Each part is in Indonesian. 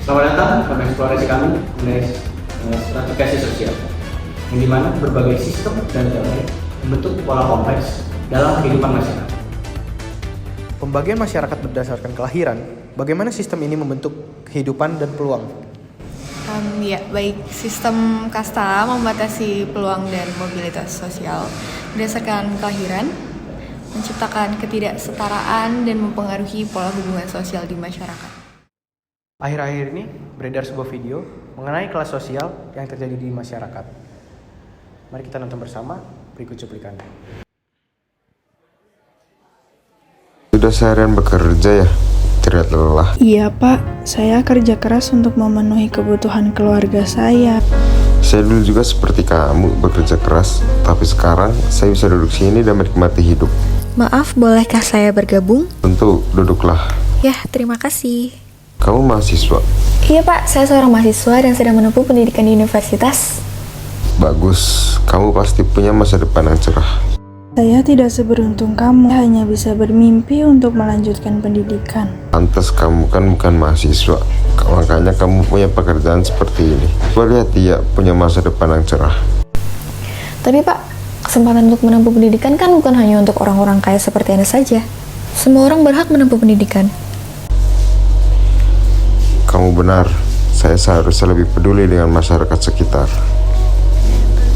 Selamat datang dalam eksplorasi kami mengenai stratifikasi sosial, yang dimana berbagai sistem dan teori membentuk pola kompleks dalam kehidupan masyarakat. Pembagian masyarakat berdasarkan kelahiran, bagaimana sistem ini membentuk kehidupan dan peluang? Ya, baik. Sistem kasta membatasi peluang dan mobilitas sosial berdasarkan kelahiran, menciptakan ketidaksetaraan dan mempengaruhi pola hubungan sosial di masyarakat. Akhir-akhir ini beredar sebuah video mengenai kelas sosial yang terjadi di masyarakat. Mari kita nonton bersama berikut cuplikannya. Sudah seharian bekerja ya? Terlihat lelah. Iya Pak, saya kerja keras untuk memenuhi kebutuhan keluarga saya. Saya dulu juga seperti kamu bekerja keras, tapi sekarang saya bisa duduk sini dan menikmati hidup. Maaf, bolehkah saya bergabung? Tentu, duduklah. Ya, terima kasih. Kamu mahasiswa? Iya Pak, saya seorang mahasiswa dan sedang menempuh pendidikan di universitas. Bagus, kamu pasti punya masa depan yang cerah. Saya tidak seberuntung kamu, hanya bisa bermimpi untuk melanjutkan pendidikan. Pantas kamu kan bukan mahasiswa, makanya kamu punya pekerjaan seperti ini. Coba lihat dia punya masa depan yang cerah. Tapi Pak, kesempatan untuk menempuh pendidikan kan bukan hanya untuk orang-orang kaya seperti Anda saja. Semua orang berhak menempuh pendidikan. Kamu benar, saya seharusnya lebih peduli dengan masyarakat sekitar.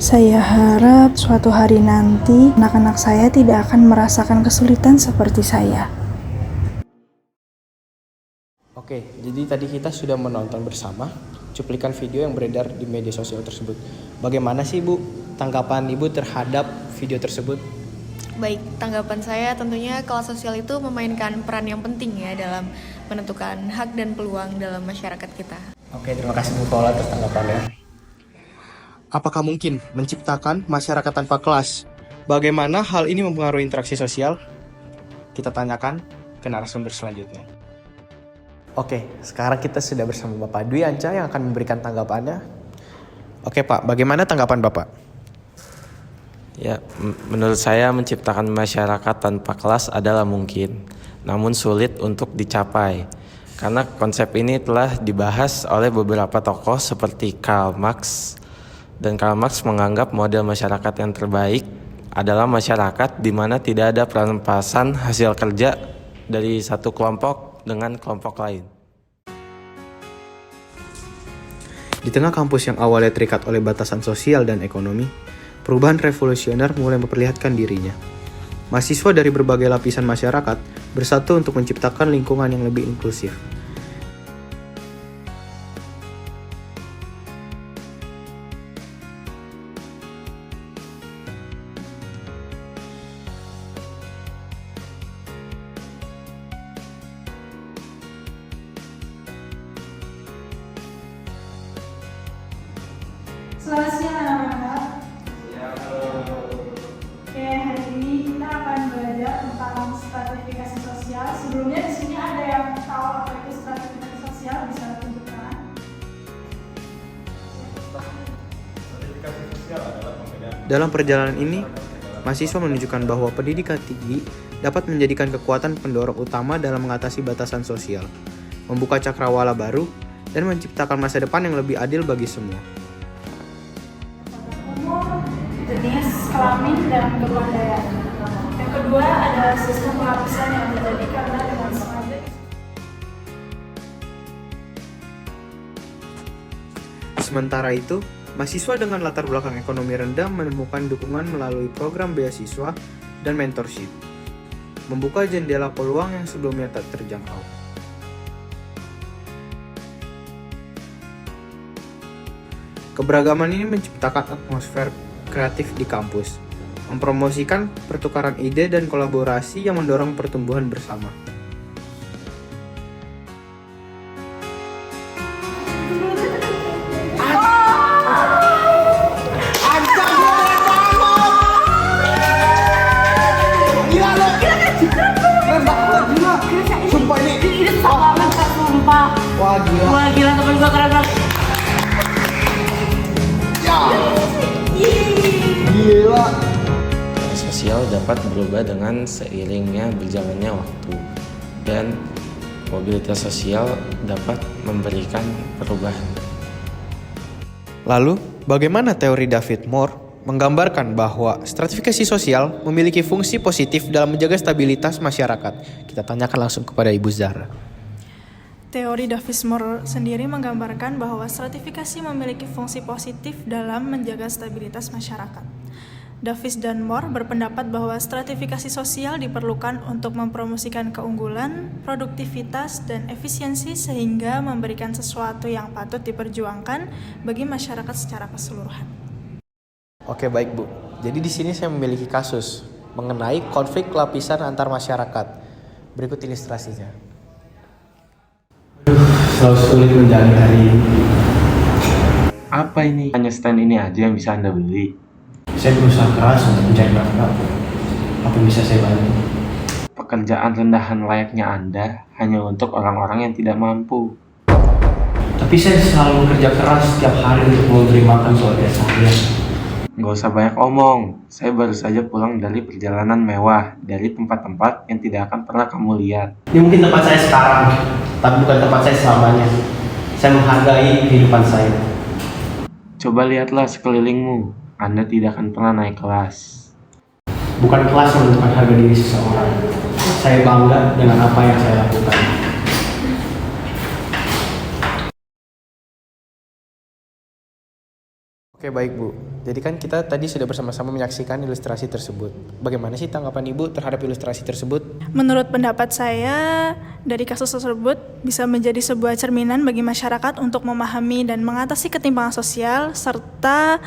Saya harap suatu hari nanti anak-anak saya tidak akan merasakan kesulitan seperti saya. Oke, jadi tadi kita sudah menonton bersama cuplikan video yang beredar di media sosial tersebut. Bagaimana sih Bu tanggapan Ibu terhadap video tersebut? Baik, tanggapan saya tentunya kelas sosial itu memainkan peran yang penting ya dalam menentukan hak dan peluang dalam masyarakat kita. Oke, terima kasih Bu Paula atas tanggapannya. Apakah mungkin menciptakan masyarakat tanpa kelas? Bagaimana hal ini mempengaruhi interaksi sosial? Kita tanyakan ke narasumber selanjutnya. Oke, sekarang kita sudah bersama Bapak Dwi Anca yang akan memberikan tanggapannya. Oke Pak, bagaimana tanggapan Bapak? Ya, menurut saya menciptakan masyarakat tanpa kelas adalah mungkin, namun sulit untuk dicapai. Karena konsep ini telah dibahas oleh beberapa tokoh seperti Karl Marx. Dan Karl Marx menganggap model masyarakat yang terbaik adalah masyarakat di mana tidak ada perampasan hasil kerja dari satu kelompok dengan kelompok lain. Di tengah kampus yang awalnya terikat oleh batasan sosial dan ekonomi, perubahan revolusioner mulai memperlihatkan dirinya. Mahasiswa dari berbagai lapisan masyarakat bersatu untuk menciptakan lingkungan yang lebih inklusif. Selamat siang anak-anak. Oke, hari ini kita akan belajar tentang stratifikasi sosial. Sebelumnya di sini ada yang tahu apa itu stratifikasi sosial, bisa tunjukkan. Dalam perjalanan ini, mahasiswa menunjukkan bahwa pendidikan tinggi dapat menjadikan kekuatan pendorong utama dalam mengatasi batasan sosial, membuka cakrawala baru, dan menciptakan masa depan yang lebih adil bagi semua. Umur, jenis, kelamin, dan kebudayaan. Yang kedua adalah sistem pelapisan yang terjadi karena dengan sengaja. Sementara itu, mahasiswa dengan latar belakang ekonomi rendah menemukan dukungan melalui program beasiswa dan mentorship, membuka jendela peluang yang sebelumnya tak terjangkau. Keberagaman ini menciptakan atmosfer kreatif di kampus, mempromosikan pertukaran ide dan kolaborasi yang mendorong pertumbuhan bersama. Wah gila temen gue keren banget. Gila. Sosial dapat berubah dengan seiringnya berjalannya waktu dan mobilitas sosial dapat memberikan perubahan. Lalu, bagaimana teori David Moore menggambarkan bahwa stratifikasi sosial memiliki fungsi positif dalam menjaga stabilitas masyarakat? Kita tanyakan langsung kepada Ibu Zahra. Teori David Moore sendiri menggambarkan bahwa stratifikasi memiliki fungsi positif dalam menjaga stabilitas masyarakat. Davis dan Moore berpendapat bahwa stratifikasi sosial diperlukan untuk mempromosikan keunggulan, produktivitas, dan efisiensi sehingga memberikan sesuatu yang patut diperjuangkan bagi masyarakat secara keseluruhan. Oke, baik Bu. Jadi di sini saya memiliki kasus mengenai konflik lapisan antar masyarakat. Berikut ilustrasinya. Selalu sulit menjalani hari ini. Apa ini? Hanya stand ini aja yang bisa Anda beli? Saya berusaha keras untuk mencari bakat. Apa yang bisa saya bantu? Pekerjaan rendahan layaknya Anda hanya untuk orang-orang yang tidak mampu. Tapi saya selalu kerja keras setiap hari untuk memberi makan keluarga saya. Nggak usah banyak omong, saya baru saja pulang dari perjalanan mewah, dari tempat-tempat yang tidak akan pernah kamu lihat. Ini mungkin tempat saya sekarang, tapi bukan tempat saya selamanya. Saya menghargai kehidupan saya. Coba lihatlah sekelilingmu, Anda tidak akan pernah naik kelas. Bukan kelas yang menentukan harga diri seseorang. Saya bangga dengan apa yang saya lakukan. Oke, baik Bu. Jadi kan kita tadi sudah bersama-sama menyaksikan ilustrasi tersebut. Bagaimana sih tanggapan Ibu terhadap ilustrasi tersebut? Menurut pendapat saya, dari kasus tersebut bisa menjadi sebuah cerminan bagi masyarakat untuk memahami dan mengatasi ketimpangan sosial, serta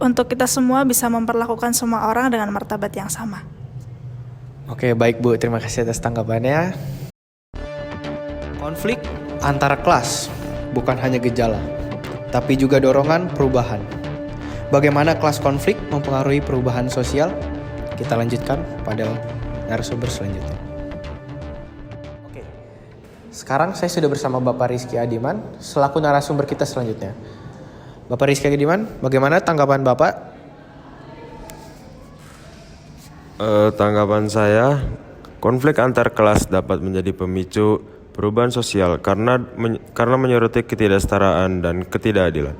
untuk kita semua bisa memperlakukan semua orang dengan martabat yang sama. Oke, baik Bu. Terima kasih atas tanggapannya. Konflik antara kelas bukan hanya gejala, tapi juga dorongan perubahan. Bagaimana kelas konflik mempengaruhi perubahan sosial? Kita lanjutkan pada narasumber selanjutnya. Oke, sekarang saya sudah bersama Bapak Rizky Adiman selaku narasumber kita selanjutnya. Bapak Rizky Adiman, bagaimana tanggapan Bapak? Tanggapan saya, konflik antar kelas dapat menjadi pemicu perubahan sosial karena menyoroti ketidaksetaraan dan ketidakadilan.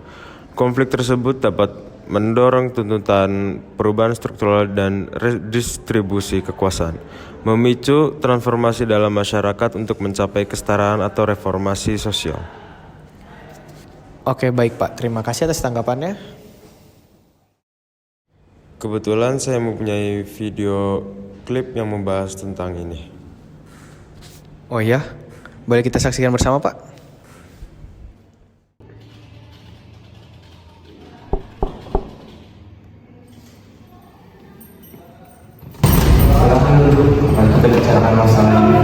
Konflik tersebut dapat mendorong tuntutan perubahan struktural dan redistribusi kekuasaan, memicu transformasi dalam masyarakat untuk mencapai kesetaraan atau reformasi sosial. Oke, baik Pak. Terima kasih atas tanggapannya. Kebetulan saya mempunyai video klip yang membahas tentang ini. Oh iya? Boleh kita saksikan bersama, Pak? Silakan duduk, mari kita bicarakan masalah ini.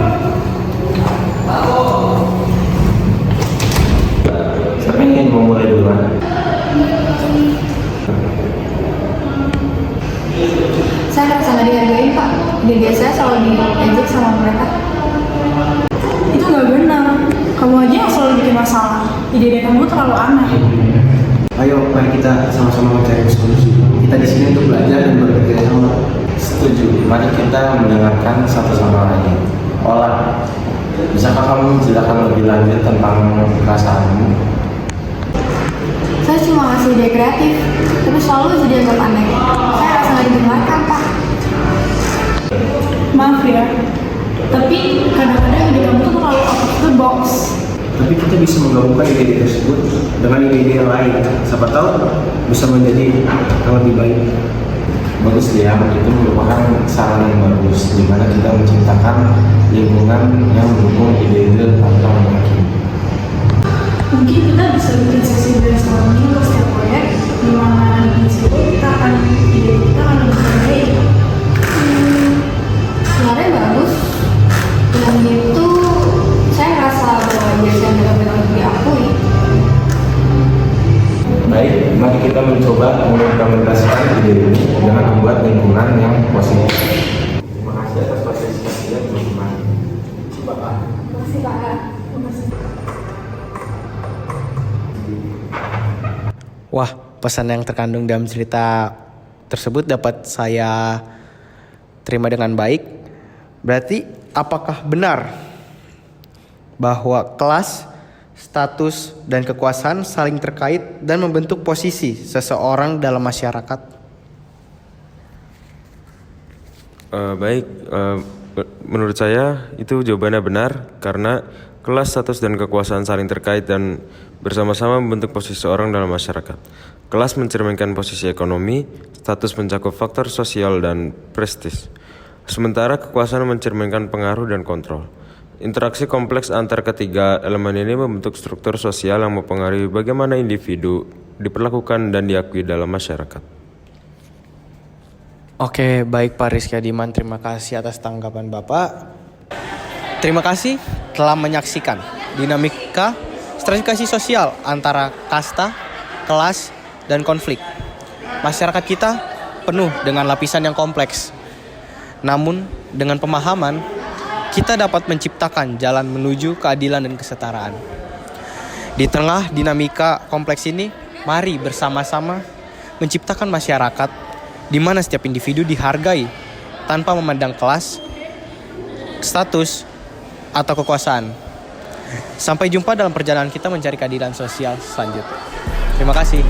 Siapa yang ingin memulai duluan? Saya merasa nggak dihargain, Pak. Ide saya selalu diejek sama mereka. Itu nggak benar. Kamu aja yang selalu bikin masalah. Ide-ide kamu terlalu aneh. Ayo, mari kita sama-sama mencari solusi. Kita di sini untuk belajar dan bekerja sama. Setuju, mari kita mendengarkan satu sama lain. Olah, bisakah kamu menjelaskan lebih lanjut tentang perasaanmu? Saya cuma ngasih ide kreatif, tapi selalu aja dianggap aneh. Saya rasa nggak didengarkan, Pak. Maaf ya. Tapi kadang-kadang ide kamu tuh terlalu out of the box. Tapi kita bisa menggabungkan ide-ide tersebut dengan ide-ide yang lain. Siapa tahu bisa menjadi yang lebih baik. Bagus ya, itu merupakan saran yang bagus, di mana kita menciptakan lingkungan yang mendukung ide-ide tanpa menghakimi. Mungkin kita bisa bikin sesi brainstorming untuk setiap proyek, di mana di situ kita akan lebih baik. Sebenarnya bagus. Dengan itu, saya ngerasa bahwa ide saya benar-benar diakui. Baik, mari kita mencoba mengimplementasikan ide ini dengan membuat lingkungan yang positif. Terima kasih atas partisipasinya, teman-teman. Terima kasih, Pak. Wah, pesan yang terkandung dalam cerita tersebut dapat saya terima dengan baik. Berarti apakah benar bahwa kelas, status, dan kekuasaan saling terkait dan membentuk posisi seseorang dalam masyarakat? Menurut saya itu jawabannya benar karena kelas, status, dan kekuasaan saling terkait dan bersama-sama membentuk posisi seseorang dalam masyarakat. Kelas mencerminkan posisi ekonomi, status mencakup faktor sosial dan prestis. Sementara kekuasaan mencerminkan pengaruh dan kontrol. Interaksi kompleks antar ketiga elemen ini membentuk struktur sosial yang mempengaruhi bagaimana individu diperlakukan dan diakui dalam masyarakat. Oke, baik Pak Rizky Adiman, terima kasih atas tanggapan Bapak. Terima kasih telah menyaksikan dinamika stratifikasi sosial antara kasta, kelas, dan konflik. Masyarakat kita penuh dengan lapisan yang kompleks. Namun, dengan pemahaman, kita dapat menciptakan jalan menuju keadilan dan kesetaraan. Di tengah dinamika kompleks ini, mari bersama-sama menciptakan masyarakat di mana setiap individu dihargai tanpa memandang kelas, status, atau kekuasaan. Sampai jumpa dalam perjalanan kita mencari keadilan sosial selanjutnya. Terima kasih.